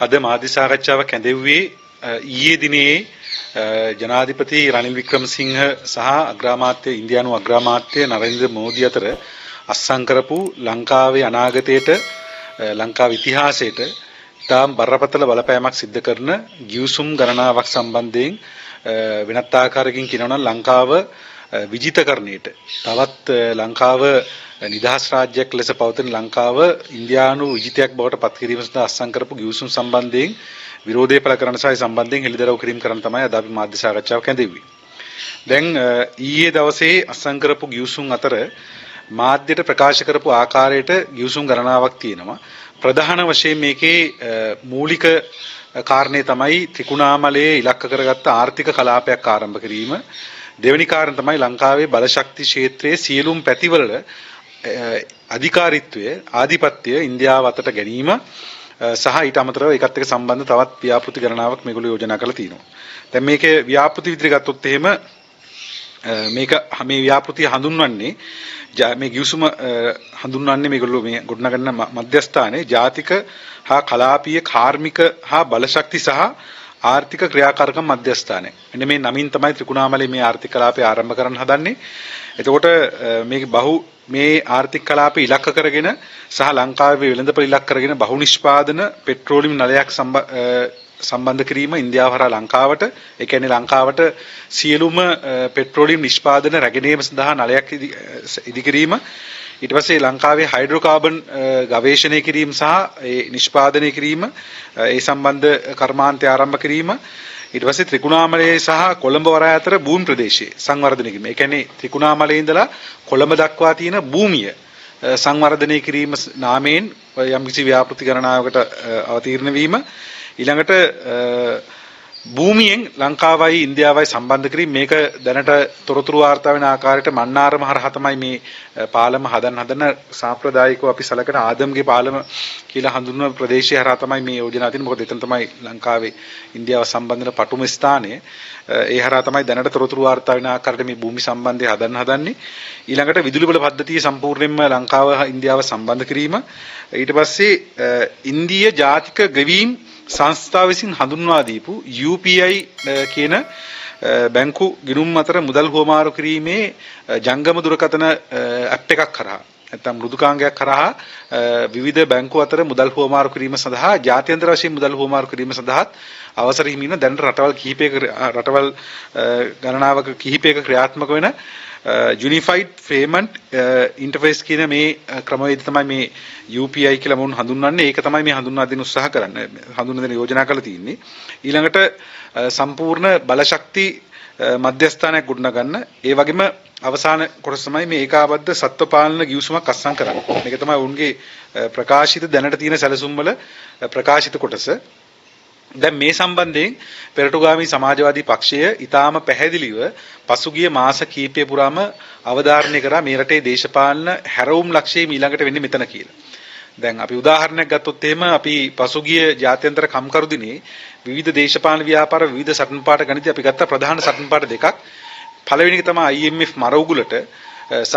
අද මාධ්‍ය සාකච්ඡාවක් ඇඳෙව්වේ ඊයේ දිනේ ජනාධිපති රනිල් වික්‍රමසිංහ සහ අග්‍රාමාත්‍ය ඉන්දියානු අග්‍රාමාත්‍ය නරේන්ද්‍ර මෝදි අතර අත්සන් කරපු ලංකාවේ අනාගතයට ලංකාවේ ඉතිහාසයට තාම බරපතල බලපෑමක් සිද්ධ කරන ගිවිසුම් ගණනාවක් සම්බන්ධයෙන් වෙනත් ආකාරයකින් කියනවා නම් ලංකාව විජිතකරණයට තවත් ලංකාව නිදහස් රාජ්‍යයක් ලෙස පවතින ලංකාව ඉන්දියානු විජිතයක් බවට පත් කිරීම සඳහා අත්සන් කරපු ගිවිසුම් සම්බන්ධයෙන් විරෝධය පළ කරන සහ සම්බන්ධයෙන් හෙළිදරව් කිරීම කරන තමයි අද අපි මාධ්‍ය සාකච්ඡාවක් ඇඳෙව්වේ. දැන් ඊයේ දවසේ අත්සන් කරපු ගිවිසුම් අතර මාධ්‍යට ප්‍රකාශ කරපු ආකාරයට ගිවිසුම් ගණනාවක් තියෙනවා. ප්‍රධාන වශයෙන් මේකේ මූලික කාරණේ තමයි ත්‍රිකුණාමලයේ ඉලක්ක කරගත්ත ආර්ථික කලාපයක් ආරම්භ කිරීම. දෙවෙනි කාරණය තමයි ලංකාවේ බලශක්ති ක්ෂේත්‍රයේ සියලුම පැතිවල අධිකාරීත්වය ආධිපත්‍ය ඉන්දියාව අතට ගැනීම සහ ඊට අමතරව ඒකත් එක්ක සම්බන්ධ තවත් ව්‍යාපෘති ගණනාවක් මේගොල්ලෝ යෝජනා කරලා තිනවා. දැන් මේකේ ව්‍යාපෘති විදිහට ගත්තොත් එහෙම මේ ව්‍යාපෘතිය හඳුන්වන්නේ මේ ගිවිසුම හඳුන්වන්නේ මේගොල්ලෝ මේ ගොඩනගන මධ්‍යස්ථානයේ ජාතික හා කලාපීය කාර්මික හා බලශක්ති සහ ආර්ථික ක්‍රියාකාරකම් මධ්‍යස්ථානය. මෙන්න මේ නමින් තමයි ත්‍රිකුණාමලයේ මේ ආර්ථික කලාපය ආරම්භ කරන්න හදන්නේ. එතකොට මේ ආර්ථික කලාපය ඉලක්ක කරගෙන සහ ලංකාවේ වෙළඳපොළ ඉලක්ක කරගෙන බහු නිෂ්පාදන පෙට්‍රෝලියම් නලයක් සම්බන්ධ කිරීම ඉන්දියාව හරහා ලංකාවට, ඒ කියන්නේ ලංකාවට සියලුම පෙට්‍රෝලියම් නිෂ්පාදන රැගෙනීම සඳහා නලයක් ඉදි කිරීම, ඊට පස්සේ ලංකාවේ හයිඩ්‍රෝකාබන් ගවේෂණය කිරීම සහ ඒ නිෂ්පාදනය කිරීම, ඒ සම්බන්ධ කර්මාන්තය ආරම්භ කිරීම, ඊට පස්සේ ත්‍රිකුණාමලයේ සහ කොළඹ වරාය අතර භූමි ප්‍රදේශයේ සංවර්ධනය කිරීම. ඒ කියන්නේ ත්‍රිකුණාමලයේ ඉඳලා කොළඹ දක්වා තියෙන භූමිය සංවර්ධනය කිරීම නාමයෙන් යම්කිසි ව්‍යාපෘති ගණනාවකට අවතීර්ණ වීම. ඊළඟට භූමියෙන් ලංකාවයි ඉන්දියාවයි සම්බන්ධ කිරීම. මේක දැනට තොරතුරු වාර්තා වෙන ආකාරයට මන්නාරම හරහා තමයි මේ පාලම හදන සාම්ප්‍රදායිකව අපි සලකන ආදම්ගේ පාලම කියලා හඳුන්වන ප්‍රදේශය හරහා තමයි මේ යෝජනා තියෙන්නේ. මොකද එතන තමයි ලංකාවේ ඉන්දියාව සම්බන්ධන පටුම ස්ථානය. ඒ හරහා තමයි දැනට තොරතුරු වාර්තා වෙන ආකාරයට මේ භූමි සම්බන්ධය හදන්නේ. ඊළඟට විදුලි බල පද්ධතිය සම්පූර්ණයෙන්ම ලංකාව හා ඉන්දියාව සම්බන්ධ කිරීම. ඊට පස්සේ ඉන්දීය ජාතික ගෙවීම් සංස්ථාව විසින් හඳුන්වා දීපු UPI කියන බැංකු ගිණුම් අතර මුදල් හුවමාරු කිරීමේ ජංගම දුරකථන ඇප් එකක් කරා නැත්නම් මෘදුකාංගයක් කරා විවිධ බැංකු අතර මුදල් හුවමාරු කිරීම සඳහා ජාත්‍යන්තර වශයෙන් මුදල් හුවමාරු කිරීම සඳහා අවසර හිමින දැන් රටවල් ගණනාවක කිහිපයක ක්‍රියාත්මක වෙන Unified Payment Interface කියන මේ ක්‍රමවේදය තමයි මේ UPI කියලා මොන හඳුන්වන්නේ. ඒක තමයි මේ හඳුන්වා දෙන්න උත්සාහ කරන්නේ. හඳුන්වා දෙන්න යෝජනා කරලා තියෙන්නේ. ඊළඟට සම්පූර්ණ බලශක්ති මධ්‍යස්ථානයක් ගොඩනගන්න. ඒ වගේම අවසාන කොටස තමයි මේ ඒකාබද්ධ සත්ව පාලන ගිවිසුමක් අත්සන් කරන්නේ. මේක තමයි ඔවුන්ගේ ප්‍රකාශිත දැනට තියෙන සැලසුම් වල ප්‍රකාශිත කොටස. දැන් මේ සම්බන්ධයෙන් පෙරටුගාමී සමාජවාදී පක්ෂය ඊටාම පැහැදිලිව පසුගිය මාස කීපය පුරාම අවධාරණය කරා මේ රටේ දේශපාලන හැරවුම් ලක්ෂ්‍යය ඊළඟට වෙන්නේ මෙතන කියලා. දැන් අපි උදාහරණයක් ගත්තොත් එහෙම අපි පසුගිය ජාත්‍යන්තර කම්කරු දිනේ විවිධ දේශපාලන ව්‍යාපාර විවිධ සටන් පාඨ ගණිතය අපි ගත්ත ප්‍රධාන සටන් පාඨ දෙකක්. පළවෙනි එක තමයි IMF මර උගුලට සහ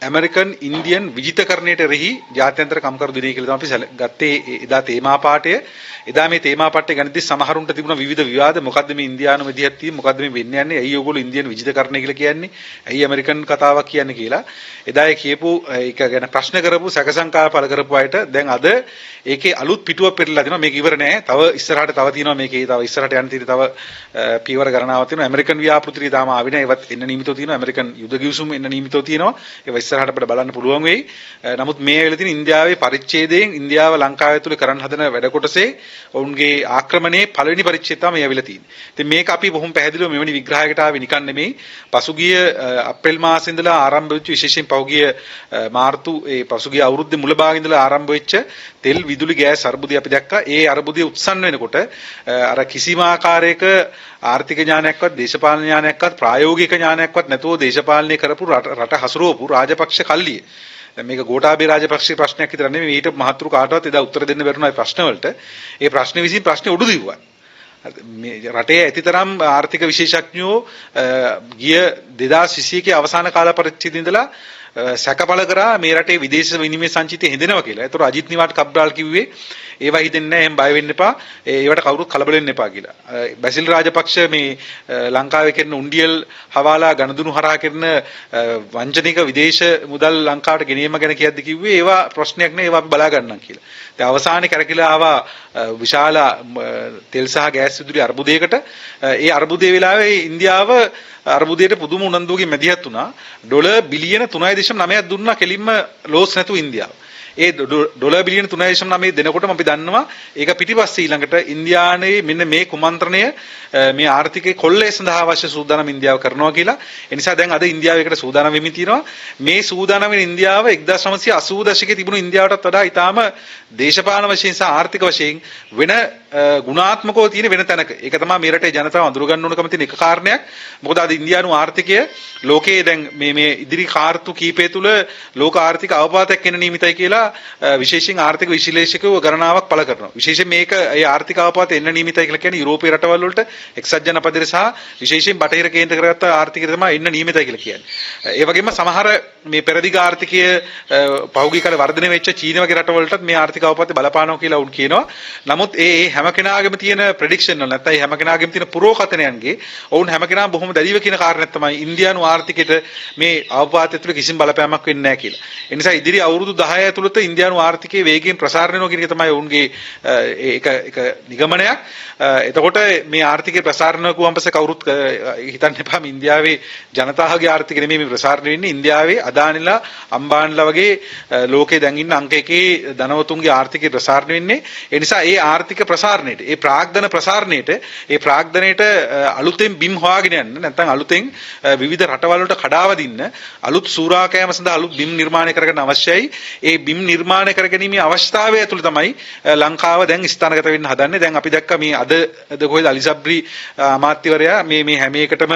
ඇමරිකන් ඉන්දියන් විජිතකරණයට එරෙහි ජාත්‍යන්තර කම්කරු දිනය කියලා තමයි අපි ගත්තේ එදා තේමා පාඨය. එදා මේ තේමා පාඨය ගණිතය සමහරුන්ට තිබුණ විවිධ විවාද. මොකද්ද මේ ඉන්දියානු විදිහට තියෙන්නේ? මොකද්ද මේ වෙන්නේ යන්නේ? ඇයි ඔයගොල්ලෝ ඉන්දියන් විජිතකරණය කියලා කියන්නේ? ඇයි ඇමරිකන් කතාවක් කියන්නේ කියලා. එදා ඒ කියපු ඒක ගැන ප්‍රශ්න කරපු සැකසංකා පළ කරපු අයට දැන් අද ඒකේ අලුත් පිටුවක් පෙරලා දෙනවා. මේක ඉවර නෑ. තව ඉස්සරහට තව තියෙනවා මේකේ. තව ඉස්සරහට යන්න තියෙන තව පියවර ගණනාවක් තියෙනවා. ඇමරිකන් ව්‍යාපෘතිය තාම ආවේ නෑ. ඒවත් එන්න නියමිතව තියෙනවා. ඇමරිකන් යුද ගිවිසුම් එන්න නියමිතව තියෙනවා. ඒවා ඉස්සරහට අපිට බලන්න පුළුවන් වෙයි. නමුත් මේ වෙලාවේ තියෙන ඉන්දියාවේ පරිච්ඡේදයෙන් ඉන්දියාව ලංකාව ඇතුළේ කරන්න හදන වැඩ කොටසේ ඔවුන්ගේ ආක්‍රමණයේ පළවෙනි පරිච්ඡේදය තමයි ඇවිල්ලා තියෙන්නේ. ඉතින් මේක අපි බොහොම පැහැදිලිව මෙවැනි විග්‍රහයකට ආවේ නිකන් නෙමෙයි. පසුගිය අප්‍රේල් මාසෙ ඉඳලා ආරම්භ වෙච්ච විශේෂයෙන් පසුගිය අවුරුද්දේ මුල භාගයේ ඉඳලා ආරම්භ වෙච්ච තෙල් විදුලි ගෑස් අර්බුදය අපි දැක්කා. ඒ අර්බුදය උත්සන්න වෙනකොට අර කිසිම ආකාරයක ආර්ථික ඥානයක්වත් දේශපාලන ඥානයක්වත් ප්‍රායෝගික ඥානයක්වත් නැතුව දේශපාලනය කරපු රට හසුරුවපු රාජපක්ෂ කල්ලිය. දැන් මේක ගෝඨාභය රාජපක්ෂගේ ප්‍රශ්නයක් විතර නෙමෙයි. ඊට මහතුරු කාටවත් එදා උත්තර දෙන්න බැරුණා මේ ප්‍රශ්න වලට. ඒ ප්‍රශ්න විසින් ප්‍රශ්නේ උඩු දිව්වා. මේ රටේ ඇතිතරම් ආර්ථික විශේෂඥයෝ ගිය 2021 අවසාන කාල පරිච්ඡේදයේ ඉඳලා සැකපල කරා මේ රටේ විදේශ විනිමය සංචිතය හිඳෙනවා කියලා. ඒතර අජිත් නිවාඩ් කබ්‍රාල් කිව්වේ ඒවා හිතෙන්නේ නැහැ එහෙම බය වෙන්න එපා. ඒවට කවුරුත් කලබල වෙන්න එපා කියලා. බැසිල් රාජපක්ෂ මේ ලංකාවේ කරන උන්ඩියල් හවාලා ගණදුණු හරහා කරන වංචනික විදේශ මුදල් ලංකාවට ගෙනීම ගැන කියද්දි කිව්වේ ඒවා ප්‍රශ්නයක් නෑ ඒවා අපි බලා ගන්නම් කියලා. දැන් අවසානයේ කරකිලා ආවා විශාල තෙල් සහ ගෑස් විදුලි අර්බුදයකට. ඒ අර්බුදයේ වෙලාවේ ඉන්දියාව අර්බුදයට පුදුම උනන්දුවකින් මැදිහත් වුණා. ඩොලර් බිලියන 3.9ක් දුන්නා කෙලින්ම ලෝස් නැතුව ඉන්දියාව. ඒ ඩොලර් බිලියන 3.9 දෙනකොටම අපි දන්නවා ඒක පිටිපස්සේ ඊළඟට ඉන්දියාවේ මෙන්න මේ කුමන්ත්‍රණය මේ ආර්ථිකයේ කොල්ලේ සඳහා අවශ්‍ය සූදානම් ඉන්දියාව කරනවා කියලා. ඒ නිසා දැන් අද ඉන්දියාව එකට සූදානම් වෙමින් තියෙනවා. මේ සූදානම් වෙන ඉන්දියාව 1980 දශකයේ තිබුණු ඉන්දියාවටත් වඩා ඊටාම දේශපාලන වශයෙන් සහ ආර්ථික වශයෙන් වෙන ගුණාත්මකව තියෙන වෙන තැනක. ඒක තමයි මේ රටේ ජනතාව අඳුර ගන්න ඕනකම තියෙන එක කාරණයක්. මොකද අද ඉන්දියානු ආර්ථිකය ලෝකයේ දැන් මේ ඉදිරි කාර්තු කීපය තුල ලෝක ආර්ථික අවපාතයක් එන නිමිතයි කියලා විශේෂයෙන් ආර්ථික විශ්ලේෂකයෝ ගණනාවක් පළ කරනවා. විශේෂයෙන් මේක ඒ ආර්ථික අවපාත එන්න නියමිතයි කියලා කියන්නේ යුරෝපීය රටවල් වලට එක්සත් ජනපදයේ සහ විශේෂයෙන් බටහිර කේන්ද්‍ර කරගත්ත ආර්ථිකය තමයි එන්න නියමිතයි කියලා කියන්නේ. ඒ වගේම සමහර මේ පෙරදිග ආර්ථිකය පහුගිය කාලේ වර්ධනය වෙච්ච චීන වගේ රටවලටත් මේ ආර්ථික අවපාතය බලපානවා කියලා උන් කියනවා. නමුත් ඒ හැම කෙනාගේම තියෙන ප්‍රෙඩික්ෂන් වල නැත්නම් හැම කෙනාගේම තියෙන පුරෝකථනයන්ගේ ඔවුන් හැම කෙනාම බොහොම දැඩිව කියන කාරණයක් තමයි ඉන්දියානු ආර්ථිකයට මේ අවපාතය තුළ කිසිම බලපෑමක් වෙන්නේ නැහැ කියලා. ඒ නිසා ඉදිරි අවුරුදු 10 ඇතුළත ඉන්දියානු ආර්ථිකයේ වේගයෙන් ප්‍රසාරණය වෙනවා කියන එක තමයි ඔවුන්ගේ ඒක නිගමනයක්. එතකොට මේ ආර්ථිකයේ ප්‍රසාරණය වුවන් පස්සේ කවුරුත් හිතන්න එපා මේ ඉන්දියාවේ ජනතාවගේ ආර්ථිකය නෙමෙයි මේ ප්‍රසාරණය වෙන්නේ. ඉන්දියාවේ අදානිලා අම්බානිලා වගේ ලෝකේ දැන් ඉන්න අංක එකේ ධනවතුන්ගේ ආර්ථිකය ප්‍රසාරණය වෙන්නේ. ඒ නිසා ඒ ආර්ථික ප්‍රසාරණයට ඒ ප්‍රාග්ධන ප්‍රසාරණයට ඒ ප්‍රාග්ධනයට අලුතෙන් බිම් හොයාගෙන යන්න නැත්නම් අලුතෙන් විවිධ රටවල් වලට කඩාවදින්න අලුත් සූරාකෑම සඳහා අලුත් බිම් නිර්මාණය කරගන්න අවශ්‍යයි. ඒ බිම් නිර්මාණය කරගැනීමේ අවස්ථාවය ඇතුළේ තමයි ලංකාව දැන් ස්ථානගත වෙන්න හදන්නේ. දැන් අපි දැක්ක මේ අද කොහෙද අලිසබ්රි අමාත්‍යවරයා මේ හැම එකටම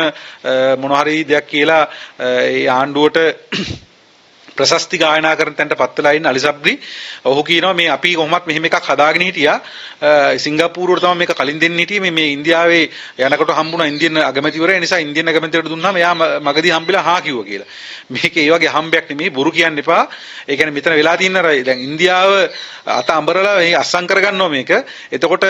මොන හරි දෙයක් කියලා ඒ ආණ්ඩුවට ප්‍රශස්ති ගායනා කරන තැනට පත් වෙලා ඉන්න අලිසබ්රි ඔහු කියනවා මේ අපි කොහොමත් මෙහෙම එකක් හදාගෙන හිටියා සිංගප්පූරුවට තමයි මේක කලින් දෙන්න හිටියේ මේ ඉන්දියාවේ යනකොට හම්බුණා ඉන්දියන් අගමැතිවරයා නිසා ඉන්දියන් අගමැතිවරට දුන්නාම එයා මගදී හම්බෙලා හා කිව්වා කියලා මේක ඒ වගේ හම්බයක් නෙමෙයි බොරු කියන්න එපා ඒ කියන්නේ මෙතන වෙලා තියෙන අර දැන් ඉන්දියාව අත අඹරලා මේ අස්සම් කරගන්නවා මේක එතකොට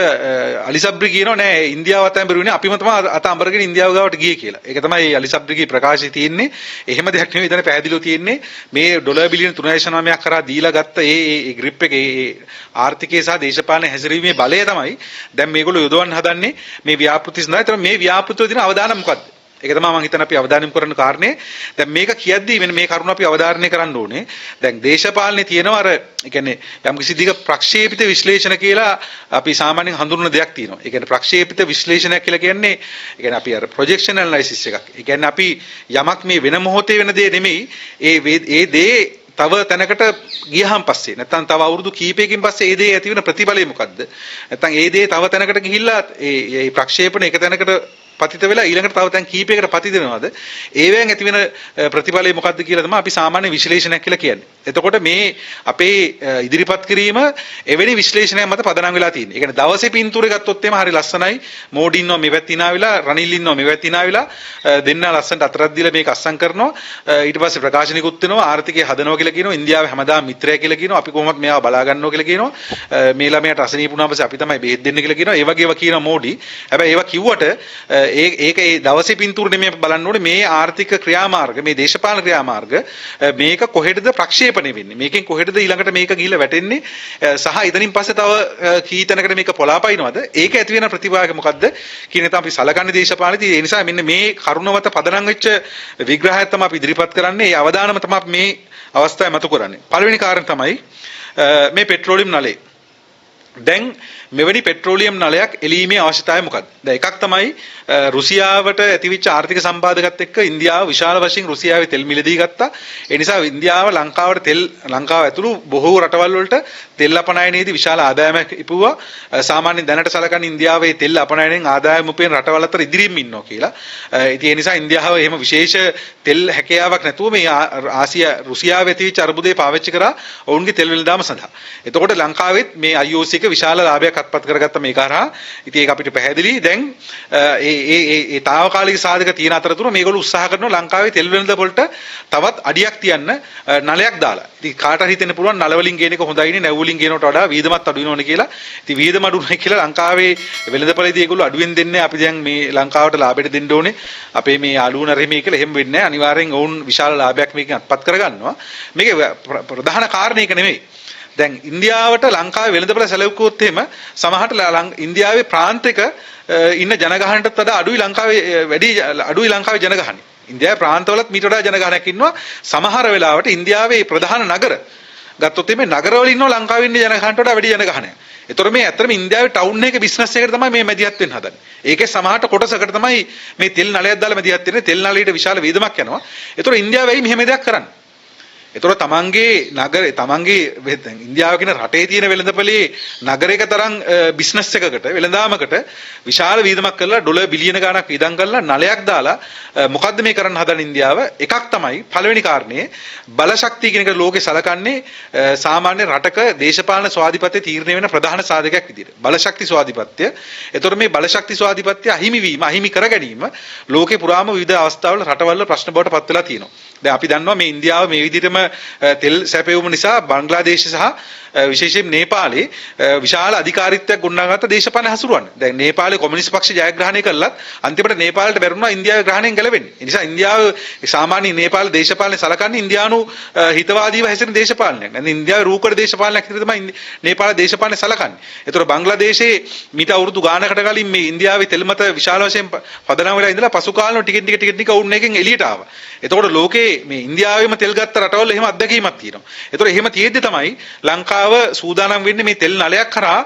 අලිසබ්රි කියනවා නෑ ඉන්දියාව අත අඹරුනේ අපිම තමයි අත අඹරගෙන ඉන්දියාව ගාවට ගියේ කියලා ඒක තමයි අලිසබ්රිගේ ප්‍රකාශය තියෙන්නේ එහෙම දෙයක් නෙමෙයි ඉතන පැහැදිලිව තියෙන්නේ මේ ඩොලර් බිලියන 3.9ක් කරා දීලා ගත්ත ඒ ග්‍රිප් එකේ ආර්ථිකයේ සහ දේශපාලන හැසිරීමේ බලය තමයි දැන් මේගොල්ලෝ යොදවන්න හදන්නේ මේ ව්‍යාපෘති සඳහා. ඒතර මේ ව්‍යාපෘතිවල තියෙන අවදානම් මොකද්ද? ඒක තමයි මම හිතන්නේ අපි අවධානය කරන කාරණේ. දැන් මේක කියද්දී මෙන්න මේ කරුණ අපි අවධාරණය කරන්න ඕනේ. දැන් දේශපාලනේ තියෙනවා අර ඒ කියන්නේ යම් කිසි දිග ප්‍රක්ෂේපිත විශ්ලේෂණ කියලා අපි සාමාන්‍යයෙන් හඳුන්වන දෙයක් තියෙනවා. ඒ කියන්නේ ප්‍රක්ෂේපිත විශ්ලේෂණයක් කියලා කියන්නේ ඒ කියන්නේ අපි අර ප්‍රොජෙක්ෂන් ඇනලයිසිස් එකක්. ඒ කියන්නේ අපි යමක් මේ වෙන මොහොතේ වෙන දේ නෙමෙයි ඒ දේ තව තැනකට ගියහම පස්සේ නැත්නම් තව අවුරුදු කීපයකින් පස්සේ ඒ දේ ඇති වෙන ප්‍රතිඵලය මොකද්ද? නැත්නම් ඒ දේ තව තැනකට ගිහිල්ලා ඒ ප්‍රක්ෂේපණ එක තැනකට පතිත වෙලා ඊළඟට තව තැන් කීපයකට පතිත වෙනවද? ඒවෙන් ඇති වෙන ප්‍රතිඵලය මොකද්ද කියලා තමයි අපි සාමාන්‍ය විශ්ලේෂණයක් කියලා කියන්නේ. එතකොට මේ අපේ ඉදිරිපත් කිරීම එවැනි විශ්ලේෂණයක් මත පදනම් වෙලා තියෙනවා. ඒ කියන්නේ දවසේ පින්තූරේ ගත්තොත් එimhe හරි ලස්සනයි. මෝඩි ඉන්නවා මේ පැත්ත ඉනාවිලා, රනිල් ඉන්නවා මේ පැත්ත ඉනාවිලා දෙන්න ලස්සනට අතරක් දීලා මේක අස්සම් කරනවා. ඊට පස්සේ ප්‍රකාශනිකුත් වෙනවා ආර්ථිකය හදනවා කියලා කියනවා. ඉන්දියාවේ හැමදාම මිත්‍රයා කියලා කියනවා. අපි කොහොමද මෙයාව බලා ගන්නවා කියලා කියනවා. මේ ළමයාට අසනීප වුණාම පස්සේ අපි තමයි බෙහෙත් දෙන්න කියලා කියනවා. ඒ වගේ ඒවා කියනවා මෝඩි. හැබැයි ඒවා කිව්වට ඒක ඒ දවසේ පින්තූර නෙමෙයි බලන්න ඕනේ මේ ආර්ථික ක්‍රියාමාර්ග මේ දේශපාලන ක්‍රියාමාර්ග මේක කොහෙටද ප්‍රක්ෂේපණය වෙන්නේ මේකෙන් කොහෙටද ඊළඟට මේක ගිහිල්ලා වැටෙන්නේ සහ ඉතින් පස්සේ තව කීතැනකට මේක පොලාපයින්නවද ඒක ඇති වෙන ප්‍රතිභාගය මොකද්ද කියන එක අපි සලකන්නේ දේශපාලනයේදී ඒ නිසා මෙන්න මේ කරුණවත පදනම් වෙච්ච විග්‍රහයක් තමයි අපි ඉදිරිපත් කරන්නේ ඒ අවදානම තමයි මේ අවස්ථාවේ මතු කරන්නේ පළවෙනි කාරණය තමයි මේ පෙට්‍රෝලියම් නලය දැන් මෙවැනි පෙට්‍රෝලියම් නලයක් එලීමේ අවශ්‍යතාවය මොකක්ද? දැන් එකක් තමයි රුසියාවට ඇතිවෙච්ච ආර්ථික සම්බාධකත් එක්ක ඉන්දියාව විශාල වශයෙන් රුසියාවේ තෙල් මිලදී ගත්තා. ඒ නිසා ඉන්දියාව ලංකාව ඇතුළු බොහෝ රටවල් වලට තෙල් අපනයනයේදී විශාල ආදායමක් ඉපුවා. සාමාන්‍යයෙන් දැනට සලකන ඉන්දියාවේ තෙල් අපනයනයෙන් ආදායම උපයන රටවල් අතර ඉදිරියෙන් ඉන්නවා කියලා. ඉතින් ඒ නිසා ඉන්දියාව එහෙම විශේෂ තෙල් හැකියාවක් නැතුව මේ රුසියාවේ ඇතිවෙච්ච අර්බුදේ පාවිච්චි කරා ඔවුන්ගේ තෙල් වෙළඳාම සඳහා. එතකොට ලංකාවෙත් මේ IOC එක විශාල ලාභයක් අත්පත් කරගත්ත මේ කරා. ඉතින් ඒක අපිට පැහැදිලි. දැන් ඒ తాවකාලික සාධක තියෙන අතරතුර මේගොල්ලෝ උත්සාහ කරනවා ලංකාවේ තෙල් වෙළඳ පොළට තවත් අඩියක් තියන්න නලයක් දාලා. ඉතින් කාට හරි හිතෙන්න පුළුවන් නල වලින් ගේන එක හොඳයිනේ නැව් වලින් ගේනවට වඩා වීදමත් අඩු වෙනවනේ කියලා. ඉතින් වීදම අඩු නැහැ කියලා ලංකාවේ වෙළඳ පොළේදී ඒගොල්ලෝ අඩුවෙන් දෙන්නේ. අපි දැන් මේ ලංකාවට ලාභයට දෙන්න ඕනේ. අපේ මේ යාළුවෝ නරෙමේ කියලා එහෙම වෙන්නේ නැහැ. අනිවාර්යෙන් ඔවුන් විශාල ලාභයක් මේකෙන් අත්පත් කරගන්නවා. මේකේ ප්‍රධාන කාරණේ ඒක නෙමෙයි. දැන් ඉන්දියාවට ලංකාවේ වෙළඳපොළ සැලකුවොත් එහෙම සමහරට ඉන්දියාවේ ප්‍රාන්තික ඉන්න ජනගහනටත් වඩා අඩුයි ලංකාවේ ජනගහනය. ඉන්දියාවේ ප්‍රාන්තවලත් මීට වඩා ජනගහනයක් ඉන්නවා. සමහර වෙලාවට ඉන්දියාවේ ප්‍රධාන නගර ගත්තොත් මේ නගරවල ඉන්නවා ලංකාවේ ඉන්න ජනගහනට වඩා වැඩි ජනගහනයක්. ඒතර මේ ඇත්තටම ඉන්දියාවේ ටවුන් එකේ බිස්නස් එකකට තමයි මේ මැදිහත් වෙන්න හදන්නේ. ඒකේ සමහරට කොටසකට තමයි මේ තෙල් නලයක් දාලා මැදිහත් වෙන්නේ. තෙල් නලයට විශාල වේදමක් යනවා. ඒතර ඉන්දියාවයි මෙහෙම දෙයක් කරන්නේ. ඒතර තමන්ගේ නගරේ තමන්ගේ ඉන්දියාව කියන රටේ තියෙන වෙළඳපොලේ නගරයක තරම් බිස්නස් එකකට වෙළඳාමකට විශාල වීදමක් කරලා ඩොලර් බිලියන ගණනක් වියදම් කරලා නලයක් දාලා මොකද්ද මේ කරන්න හදන ඉන්දියාව? එකක් තමයි පළවෙනි කාරණේ බල ශක්තිය කියන එක ලෝකේ සලකන්නේ සාමාන්‍ය රටක දේශපාලන ස්වාධිපත්‍ය තීරණය වෙන ප්‍රධාන සාධකයක් විදිහට. බල ශක්ති ස්වාධිපත්‍ය. ඒතර මේ බල ශක්ති ස්වාධිපත්‍ය අහිමි වීම අහිමි කර ගැනීම ලෝකේ පුරාම විවිධ අවස්ථාවල රටවල ප්‍රශ්න බවට පත් වෙලා තියෙනවා. දැන් අපි දන්නවා මේ ඉන්දියාව මේ විදිහටම තෙල් සැපයුම නිසා බංග්ලාදේශ සහ විශේෂයෙන් නේපාලේ විශාල අධිකාරීත්වයක් ගොඩනගාගත්ත දේශපාලන හසුරුවන්න. දැන් නේපාලේ කොමියුනිස්ට් පක්ෂ ජයග්‍රහණය කළත් අන්තිමට නේපාලට බැරුණා ඉන්දියාවේ ග්‍රහණයෙන් ගැලවෙන්නේ. ඒ නිසා ඉන්දියාව සාමාන්‍ය නේපාල දේශපාලනේ සලකන්නේ ඉන්දියානු හිතවාදීව හැසිරෙන දේශපාලනයක්. නැත්නම් ඉන්දියාවේ රූකඩ දේශපාලනයක් විදිහට තමයි නේපාල දේශපාලනේ සලකන්නේ. ඒතර බංග්ලාදේශයේ මීට අවුරුදු ගානකට කලින් මේ ඉන්දියාවේ තෙල් මත විශාල වශයෙන් පදනම් වෙලා ඉඳලා පසු කාලෙම ටික ඔවුන් එකෙන් එළියට ආවා. එතකොට ලෝකේ මේ ඉන්දියාවෙම තෙල් ගත්ත රටවල එහෙම අත්දැකීමක් තියෙනවා. ඒතර එහෙම තියෙද්දි තමයි ලංකාව සූදානම් වෙන්නේ මේ තෙල් නලයක් කරා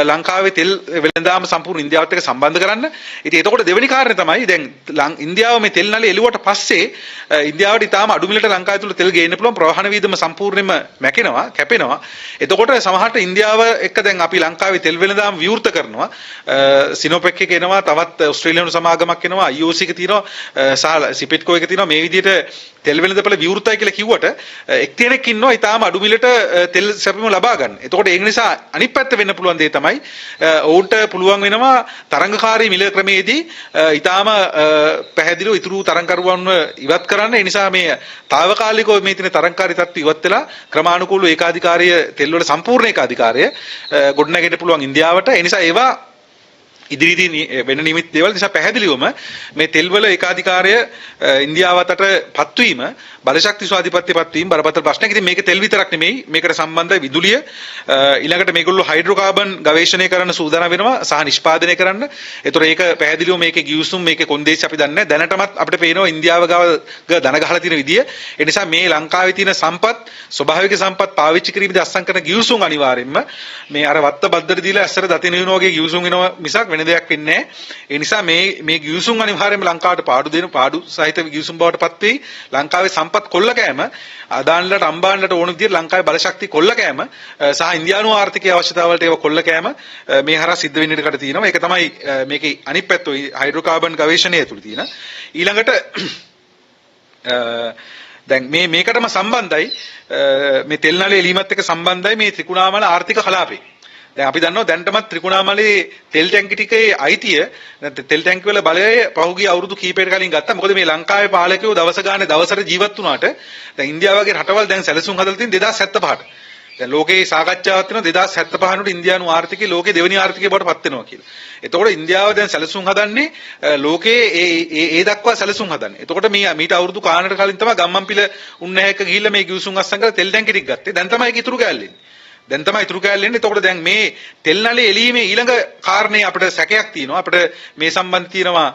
ලංකාවේ තෙල් වෙළඳාම සම්පූර්ණ ඉන්දියාවත් එක්ක සම්බන්ධ කරන්න. ඉතින් එතකොට දෙවෙනි කාරණේ තමයි දැන් ඉන්දියාව මේ තෙල් නලය එළුවට පස්සේ ඉන්දියාවට ඊටාම අඩු මිලට ලංකාව තුළ තෙල් ගේන්න පුළුවන් ප්‍රවාහන වීදම සම්පූර්ණයෙන්ම මැකෙනවා, කැපෙනවා. එතකොට සමහරට ඉන්දියාව එක්ක දැන් අපි ලංකාවේ තෙල් වෙළඳාම විවෘත කරනවා. සිනෝපෙක් එක එනවා, තවත් ඕස්ට්‍රේලියානු සමාගමක් එනවා, IOC එක තියෙනවා, සහ සිපෙට්කෝ එක තියෙනවා. මේ විදිහට තෙල් වෙළඳපොළ විවෘතයි කියලා කිව්වට එක්කෙනෙක් ඉන්නවා ඊටාම අඩු මිලට තෙල් සැපීම ලබා ගන්න. එතකොට ඒක නිසා අනිත් පැත්ත වෙන්න පුළුවන් දේ තමයි ඔවුන්ට පුළුවන් වෙනවා තරංගකාරී මිල ක්‍රමයේදී ඊටාම පැහැදිලිව ඉතුරු තරංගකරුවන්ව ඉවත් කරන්න. ඒ නිසා මේ తాවකාලිකව මේ තියෙන තරංගකාරී තත්ත්ව ඉවත් වෙලා ක්‍රමානුකූලව ඒකාධිකාරීය තෙල් වල සම්පූර්ණ ඒකාධිකාරය ගොඩනැගෙන්න පුළුවන් ඉන්දියාවට. ඒ නිසා ඒවා ඉදිරියේදී වෙන නිමිති දේවල් නිසා පැහැදිලිවම මේ තෙල්වල ඒකාධිකාරය ඉන්දියාව අතට පත්වීම බලශක්ති ස්වාධිපත්‍ය පත්වීම බරපතල ප්‍රශ්නයක්. ඉතින් මේක තෙල් විතරක් නෙමෙයි, මේකට සම්බන්ධයි විදුලිය. ඊළඟට මේගොල්ලෝ හයිඩ්‍රෝකාබන් ගවේෂණය කරන්න සූදානම් වෙනවා සහ නිෂ්පාදනය කරන්න. ඒතර ඒක පැහැදිලිව මේකේ ගිවිසුම් මේකේ කොන්දේසි අපි දන්නේ නැහැ. දැනටමත් අපිට පේනවා ඉන්දියාව ගාව දන ගහලා තියෙන විදිය. ඒ නිසා මේ ලංකාවේ තියෙන සම්පත් ස්වභාවික සම්පත් පාවිච්චි කිරීමේදී අත්සන් කරන ගිවිසුම් අනිවාර්යෙන්ම මේ අර වත්ත බද්දට දීලා ඇස්සර දතින වෙන වගේ ගිවිසුම් වෙනවා මිසක් වෙන දෙයක් වෙන්නේ නැහැ. ඒ නිසා මේ ගිවිසුම් අනිවාර්යයෙන්ම ලංකාවට පාඩු සහිත ගිවිසුම් බවට පත් වෙයි. ලංකාවේ සම්පත් කොල්ල කෑම අදාන්ලට අම්බාන්ලට ඕන විදිහට ලංකාවේ බලශක්තිය කොල්ල කෑම සහ ඉන්දියානු ආර්ථිකයේ අවශ්‍යතාවලට ඒව කොල්ල කෑම මේ හරහා සිද්ධ වෙන්න ඉඩ තියෙනවා. ඒක තමයි මේකේ අනිත් පැත්ත හයිඩ්‍රෝකාබන් ගවේෂණය ඇතුළේ තියෙන. ඊළඟට දැන් මේකටම සම්බන්ධයි මේ තෙල් නලයේ එලීමත් එක්ක සම්බන්ධයි මේ ත්‍රිකුණාමල ආර්ථික කලාපේ. දැන් අපි දන්නවා දැනටමත් ත්‍රිකුණාමලයේ තෙල් ටැංකි ටිකේ අයිතිය තෙල් ටැංකි වල බලය පහුගිය අවුරුදු කිහිපයකට කලින් ගත්තා. මොකද මේ ලංකාවේ පාලකයෝ දවස ගානේ දවසට ජීවත් වුණාට දැන් ඉන්දියාව වගේ රටවල් දැන් සැලසුම් හදලා තියෙන 2075ට. දැන් ලෝකේ සාකච්ඡාවක් වෙනවා 2075 ට ඉන්දියානු ආර්ථිකය ලෝකේ දෙවෙනි ආර්ථිකය බවට පත් වෙනවා කියලා. එතකොට ඉන්දියාව දැන් සැලසුම් හදන්නේ ලෝකේ ඒ දක්වා සැලසුම් හදන්නේ. එතකොට මීට අවුරුදු කාලකට කලින් තමයි ගම්මන්පිල උන්නැහැක ගිහිල්ලා මේ ගිවිසුම් අස්සම් කරලා තෙල් ටැංකි ටික ගත්තේ. දැන් තමයි ඒක ඉතුරු කෑල්ලෙන්නේ. දැන් තමයි ඉතුරු කෑල්ල එන්නේ. එතකොට දැන් මේ තෙල් නලයේ එළීමේ ඊළඟ කාරණේ අපිට සැකයක් තියෙනවා. අපිට මේ සම්බන්ධ තියෙනවා